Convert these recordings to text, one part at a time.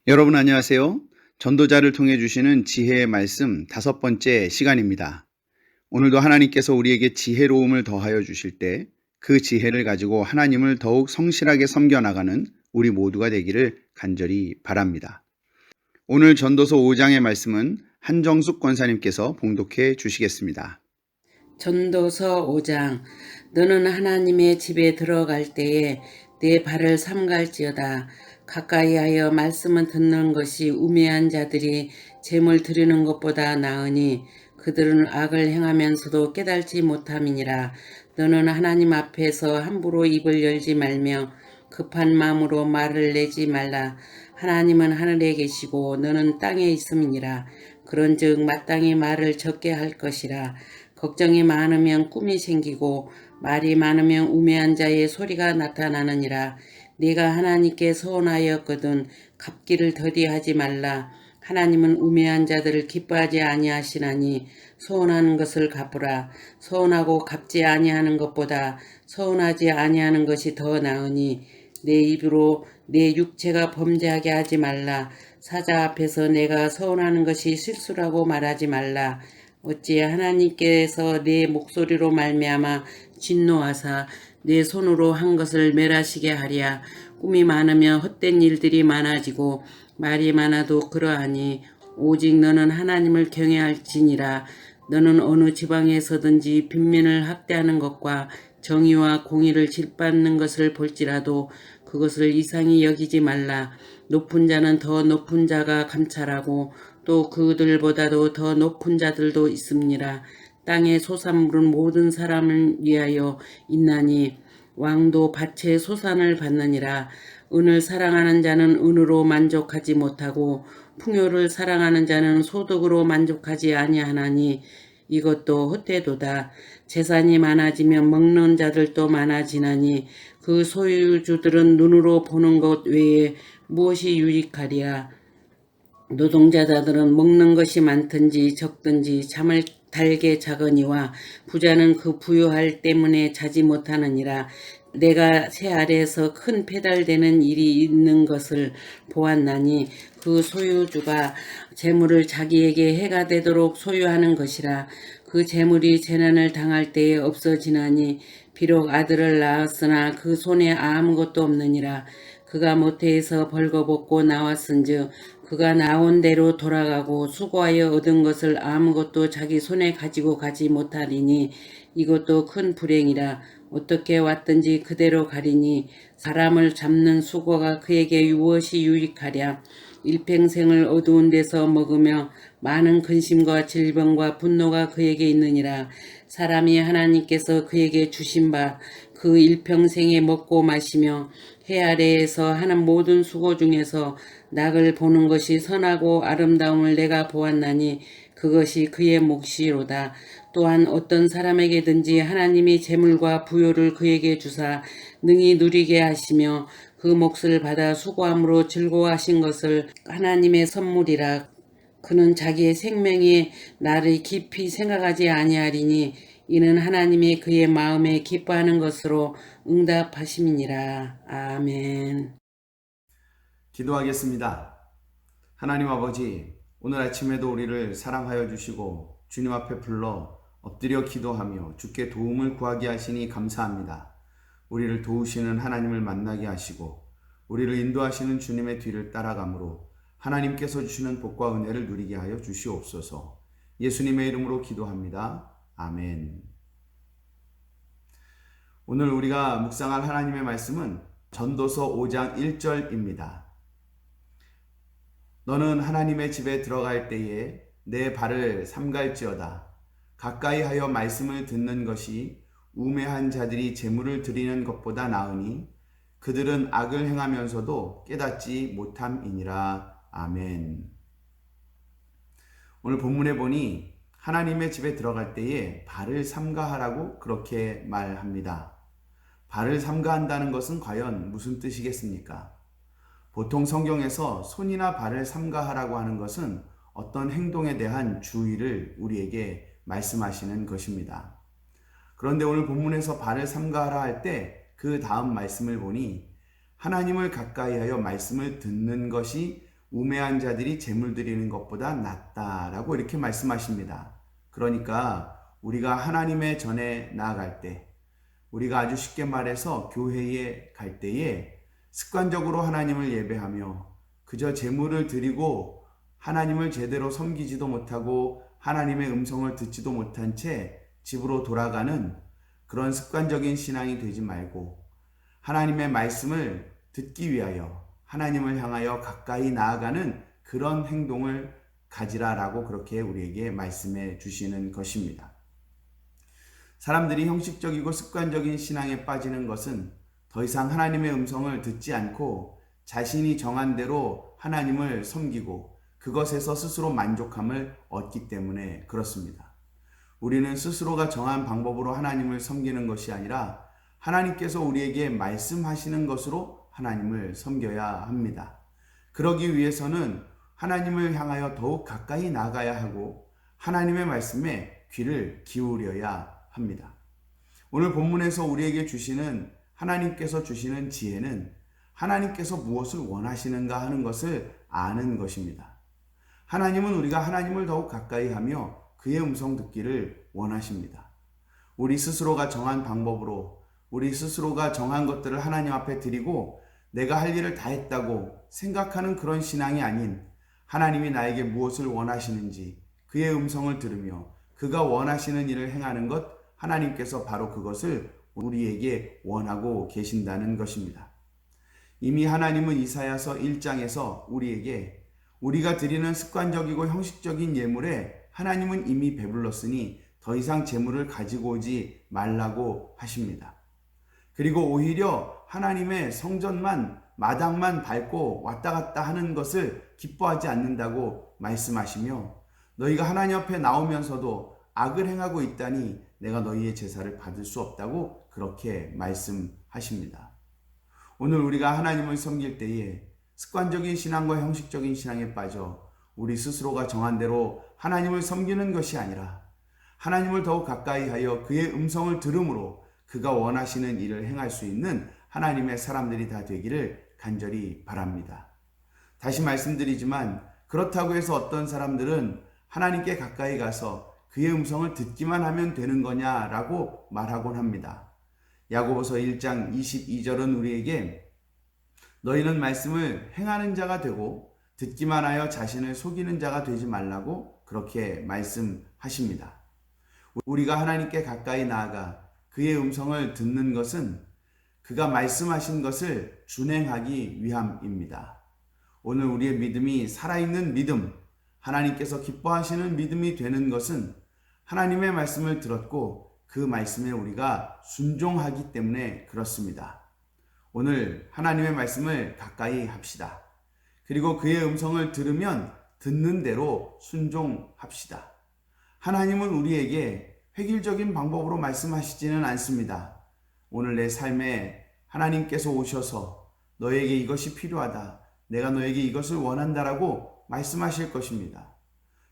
여러분 안녕하세요. 전도자를 통해 주시는 지혜의 말씀 5번째 시간입니다. 오늘도 하나님께서 우리에게 지혜로움을 더하여 주실 때 그 지혜를 가지고 하나님을 더욱 성실하게 섬겨나가는 우리 모두가 되기를 간절히 바랍니다. 오늘 전도서 5장의 말씀은 한정숙 권사님께서 봉독해 주시겠습니다. 전도서 5장. 너는 하나님의 집에 들어갈 때에 내 발을 삼갈지어다. 가까이하여 말씀을 듣는 것이 우매한 자들이 재물 드리는 것보다 나으니 그들은 악을 행하면서도 깨달지 못함이니라. 너는 하나님 앞에서 함부로 입을 열지 말며 급한 마음으로 말을 내지 말라. 하나님은 하늘에 계시고 너는 땅에 있음이니라. 그런즉 마땅히 말을 적게 할 것이라. 걱정이 많으면 꿈이 생기고 말이 많으면 우매한 자의 소리가 나타나느니라. 네가 하나님께 서원하였거든 갚기를 더디하지 말라. 하나님은 우매한 자들을 기뻐하지 아니하시나니 서원하는 것을 갚으라. 서원하고 갚지 아니하는 것보다 서원하지 아니하는 것이 더 나으니 내 입으로 내 육체가 범죄하게 하지 말라. 사자 앞에서 내가 서원하는 것이 실수라고 말하지 말라. 어찌 하나님께서 내 목소리로 말미암아 진노하사 내 손으로 한 것을 멸하시게 하랴. 꿈이 많으면 헛된 일들이 많아지고 말이 많아도 그러하니 오직 너는 하나님을 경외할지니라. 너는 어느 지방에서든지 빈민을 학대하는 것과 정의와 공의를 질받는 것을 볼지라도 그것을 이상히 여기지 말라. 높은 자는 더 높은 자가 감찰하고 또 그들보다도 더 높은 자들도 있습니다. 땅의 소산물은 모든 사람을 위하여 있나니 왕도 밭의 소산을 받느니라. 은을 사랑하는 자는 은으로 만족하지 못하고 풍요를 사랑하는 자는 소득으로 만족하지 아니하나니 이것도 헛되도다. 재산이 많아지면 먹는 자들도 많아지나니 그 소유주들은 눈으로 보는 것 외에 무엇이 유익하리야. 노동자들은 먹는 것이 많든지 적든지 잠을 달게 자거니와 부자는 그 부유할 때문에 자지 못하느니라. 내가 새 아래에서 큰 배달되는 일이 있는 것을 보았나니 그 소유주가 재물을 자기에게 해가 되도록 소유하는 것이라. 그 재물이 재난을 당할 때에 없어지나니 비록 아들을 낳았으나 그 손에 아무것도 없느니라. 그가 모태에서 벌거벗고 나왔은즉 그가 나온 대로 돌아가고 수고하여 얻은 것을 아무것도 자기 손에 가지고 가지 못하리니 이것도 큰 불행이라. 어떻게 왔든지 그대로 가리니 사람을 잡는 수고가 그에게 무엇이 유익하랴. 일평생을 어두운 데서 먹으며 많은 근심과 질병과 분노가 그에게 있느니라. 사람이 하나님께서 그에게 주신 바 그 일평생에 먹고 마시며 해 아래에서 하는 모든 수고 중에서 낙을 보는 것이 선하고 아름다움을 내가 보았나니 그것이 그의 몫이로다. 또한 어떤 사람에게든지 하나님이 재물과 부요를 그에게 주사 능히 누리게 하시며 그 몫을 받아 수고함으로 즐거워하신 것을 하나님의 선물이라. 그는 자기의 생명이 나를 깊이 생각하지 아니하리니 이는 하나님이 그의 마음에 기뻐하는 것으로 응답하심이니라. 아멘. 기도하겠습니다. 하나님 아버지, 오늘 아침에도 우리를 사랑하여 주시고 주님 앞에 불러 엎드려 기도하며 주께 도움을 구하게 하시니 감사합니다. 우리를 도우시는 하나님을 만나게 하시고 우리를 인도하시는 주님의 뒤를 따라가므로 하나님께서 주시는 복과 은혜를 누리게 하여 주시옵소서. 예수님의 이름으로 기도합니다. 아멘. 오늘 우리가 묵상할 하나님의 말씀은 전도서 5장 1절입니다. 너는 하나님의 집에 들어갈 때에 내 발을 삼갈지어다. 가까이 하여 말씀을 듣는 것이 우매한 자들이 재물을 드리는 것보다 나으니 그들은 악을 행하면서도 깨닫지 못함이니라. 아멘. 오늘 본문에 보니 하나님의 집에 들어갈 때에 발을 삼가하라고 그렇게 말합니다. 발을 삼가한다는 것은 과연 무슨 뜻이겠습니까? 보통 성경에서 손이나 발을 삼가하라고 하는 것은 어떤 행동에 대한 주의를 우리에게 말씀하시는 것입니다. 그런데 오늘 본문에서 발을 삼가하라 할 때 그 다음 말씀을 보니 하나님을 가까이 하여 말씀을 듣는 것이 우매한 자들이 제물 드리는 것보다 낫다라고 이렇게 말씀하십니다. 그러니까 우리가 하나님의 전에 나아갈 때, 우리가 아주 쉽게 말해서 교회에 갈 때에 습관적으로 하나님을 예배하며 그저 제물을 드리고 하나님을 제대로 섬기지도 못하고 하나님의 음성을 듣지도 못한 채 집으로 돌아가는 그런 습관적인 신앙이 되지 말고 하나님의 말씀을 듣기 위하여 하나님을 향하여 가까이 나아가는 그런 행동을 가지라라고 그렇게 우리에게 말씀해 주시는 것입니다. 사람들이 형식적이고 습관적인 신앙에 빠지는 것은 더 이상 하나님의 음성을 듣지 않고 자신이 정한 대로 하나님을 섬기고 그것에서 스스로 만족함을 얻기 때문에 그렇습니다. 우리는 스스로가 정한 방법으로 하나님을 섬기는 것이 아니라 하나님께서 우리에게 말씀하시는 것으로 하나님을 섬겨야 합니다. 그러기 위해서는 하나님을 향하여 더욱 가까이 나가야 하고 하나님의 말씀에 귀를 기울여야 합니다. 오늘 본문에서 우리에게 주시는 하나님께서 주시는 지혜는 하나님께서 무엇을 원하시는가 하는 것을 아는 것입니다. 하나님은 우리가 하나님을 더욱 가까이 하며 그의 음성 듣기를 원하십니다. 우리 스스로가 정한 방법으로 우리 스스로가 정한 것들을 하나님 앞에 드리고 내가 할 일을 다 했다고 생각하는 그런 신앙이 아닌 하나님이 나에게 무엇을 원하시는지 그의 음성을 들으며 그가 원하시는 일을 행하는 것, 하나님께서 바로 그것을 우리에게 원하고 계신다는 것입니다. 이미 하나님은 이사야서 1장에서 우리에게 우리가 드리는 습관적이고 형식적인 예물에 하나님은 이미 배불렀으니 더 이상 제물을 가지고 오지 말라고 하십니다. 그리고 오히려 하나님의 성전만 마당만 밟고 왔다 갔다 하는 것을 기뻐하지 않는다고 말씀하시며 너희가 하나님 앞에 나오면서도 악을 행하고 있다니 내가 너희의 제사를 받을 수 없다고 그렇게 말씀하십니다. 오늘 우리가 하나님을 섬길 때에 습관적인 신앙과 형식적인 신앙에 빠져 우리 스스로가 정한 대로 하나님을 섬기는 것이 아니라 하나님을 더욱 가까이 하여 그의 음성을 들음으로 그가 원하시는 일을 행할 수 있는 하나님의 사람들이 다 되기를 간절히 바랍니다. 다시 말씀드리지만 그렇다고 해서 어떤 사람들은 하나님께 가까이 가서 그의 음성을 듣기만 하면 되는 거냐라고 말하곤 합니다. 야고보서 1장 22절은 우리에게 너희는 말씀을 행하는 자가 되고 듣기만 하여 자신을 속이는 자가 되지 말라고 그렇게 말씀하십니다. 우리가 하나님께 가까이 나아가 그의 음성을 듣는 것은 그가 말씀하신 것을 준행하기 위함입니다. 오늘 우리의 믿음이 살아있는 믿음, 하나님께서 기뻐하시는 믿음이 되는 것은 하나님의 말씀을 들었고 그 말씀에 우리가 순종하기 때문에 그렇습니다. 오늘 하나님의 말씀을 가까이 합시다. 그리고 그의 음성을 들으면 듣는 대로 순종합시다. 하나님은 우리에게 획일적인 방법으로 말씀하시지는 않습니다. 오늘 내 삶에 하나님께서 오셔서 너에게 이것이 필요하다. 내가 너에게 이것을 원한다라고 말씀하실 것입니다.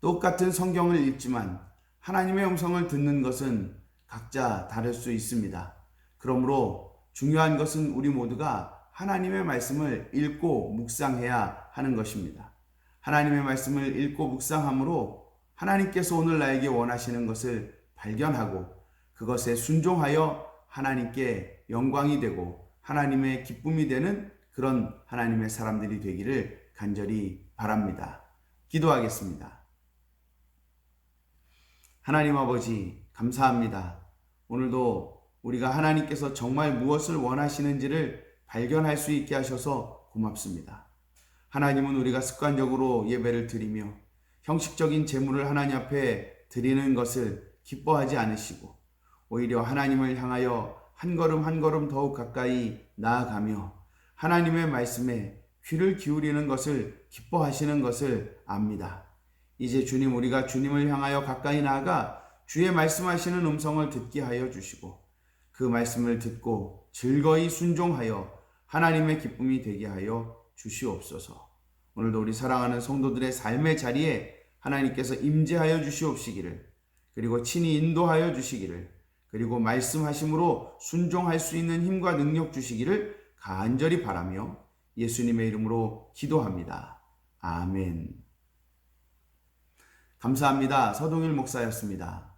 똑같은 성경을 읽지만 하나님의 음성을 듣는 것은 각자 다를 수 있습니다. 그러므로 중요한 것은 우리 모두가 하나님의 말씀을 읽고 묵상해야 하는 것입니다. 하나님의 말씀을 읽고 묵상함으로 하나님께서 오늘 나에게 원하시는 것을 발견하고 그것에 순종하여 하나님께 영광이 되고 하나님의 기쁨이 되는 그런 하나님의 사람들이 되기를 간절히 바랍니다. 기도하겠습니다. 하나님 아버지 감사합니다. 오늘도 우리가 하나님께서 정말 무엇을 원하시는지를 발견할 수 있게 하셔서 고맙습니다. 하나님은 우리가 습관적으로 예배를 드리며 형식적인 제물을 하나님 앞에 드리는 것을 기뻐하지 않으시고 오히려 하나님을 향하여 한 걸음 한 걸음 더욱 가까이 나아가며 하나님의 말씀에 귀를 기울이는 것을 기뻐하시는 것을 압니다. 이제 주님, 우리가 주님을 향하여 가까이 나아가 주의 말씀하시는 음성을 듣게 하여 주시고 그 말씀을 듣고 즐거이 순종하여 하나님의 기쁨이 되게 하여 주시옵소서. 오늘도 우리 사랑하는 성도들의 삶의 자리에 하나님께서 임재하여 주시옵시기를, 그리고 친히 인도하여 주시기를, 그리고 말씀하심으로 순종할 수 있는 힘과 능력 주시기를 간절히 바라며 예수님의 이름으로 기도합니다. 아멘. 감사합니다. 서동일 목사였습니다.